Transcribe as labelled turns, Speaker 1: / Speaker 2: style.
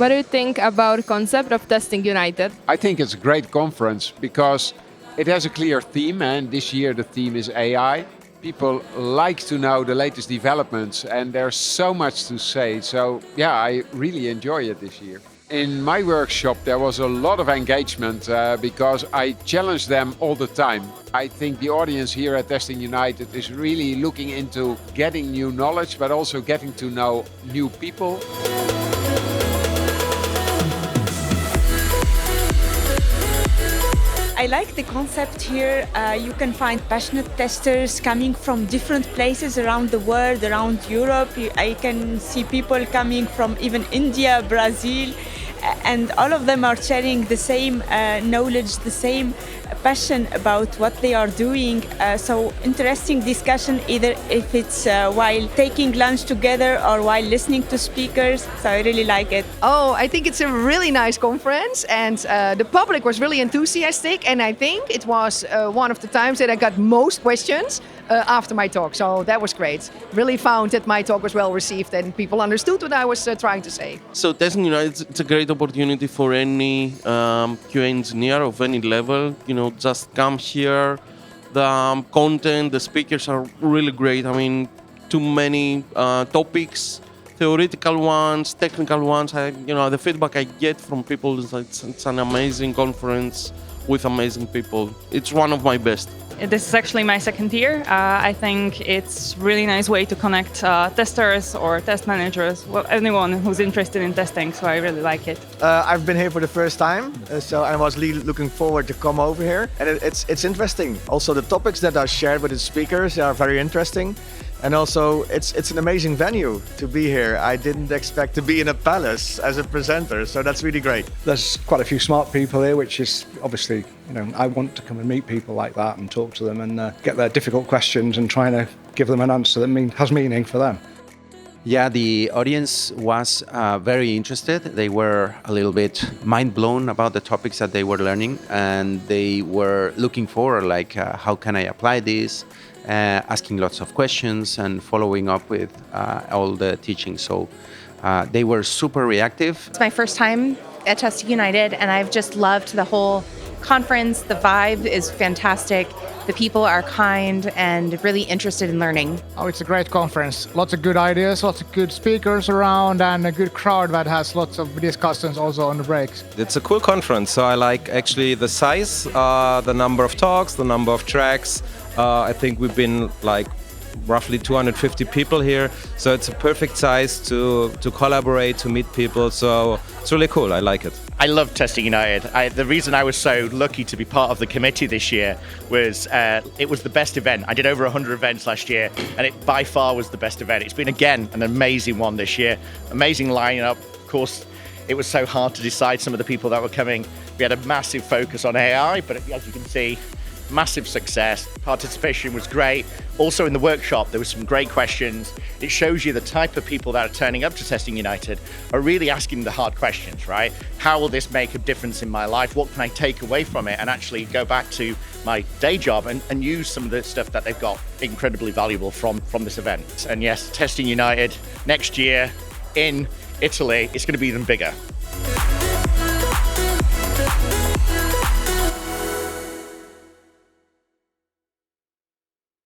Speaker 1: What do you think about the concept of Testing United?
Speaker 2: I think it's a great conference because it has a clear theme, and this year the theme is AI. People like to know the latest developments, and there's so much to say. So yeah, I really enjoy it this year. In my workshop there was a lot of engagement because I challenge them all the time. I think the audience here at Testing United is really looking into getting new knowledge, but also getting to know new people.
Speaker 3: I like the concept here. You can find passionate testers coming from different places around the world, around Europe. I can see people coming from even India, Brazil, and all of them are sharing the same knowledge, the same passion about what they are doing. So interesting discussion, either if it's while taking lunch together or while listening to speakers. So I really like it.
Speaker 4: Oh, I think it's a really nice conference, and the public was really enthusiastic, and I think it was one of the times that I got most questions after my talk, so that was great. Really found that my talk was well received and people understood what I was trying to say.
Speaker 5: So Testing United, it's a great opportunity for any QA engineer of any level. Just come here. The content, the speakers are really great. I mean, too many topics, theoretical ones, technical ones. The feedback I get from people is it's an amazing conference with amazing people. It's one of my best.
Speaker 6: This is actually my second year. I think it's really nice way to connect testers or test managers, well, anyone who's interested in testing, so I really like it.
Speaker 7: I've been here for the first time, so I was really looking forward to come over here. And it's interesting. Also, the topics that are shared with the speakers are very interesting. And also, it's an amazing venue to be here. I didn't expect to be in a palace as a presenter, so that's really great.
Speaker 8: There's quite a few smart people here, which is obviously, I want to come and meet people like that and talk to them and get their difficult questions and trying to give them an answer that has meaning for them.
Speaker 9: Yeah, the audience was very interested. They were a little bit mind blown about the topics that they were learning, and they were looking for how can I apply this? Asking lots of questions and following up with all the teaching. So they were super reactive.
Speaker 10: It's my first time at Testing United, and I've just loved the whole conference. The vibe is fantastic. The people are kind and really interested in learning.
Speaker 11: Oh, it's a great conference. Lots of good ideas, lots of good speakers around, and a good crowd that has lots of discussions also on the breaks.
Speaker 12: It's a cool conference, so I like actually the size, the number of talks, the number of tracks. I think we've been roughly 250 people here, so it's a perfect size to collaborate, to meet people, so it's really cool. I like it.
Speaker 13: I love Testing United. The reason I was so lucky to be part of the committee this year was it was the best event. I did over 100 events last year, and it by far was the best event. It's been, again, an amazing one this year. Amazing lineup. Of course, it was so hard to decide some of the people that were coming. We had a massive focus on AI, but as you can see, massive success. Participation was great. Also in the workshop, there were some great questions. It shows you the type of people that are turning up to Testing United are really asking the hard questions, right? How will this make a difference in my life? What can I take away from it and actually go back to my day job and use some of the stuff that they've got incredibly valuable from this event. And yes, Testing United next year in Italy, it's going to be even bigger.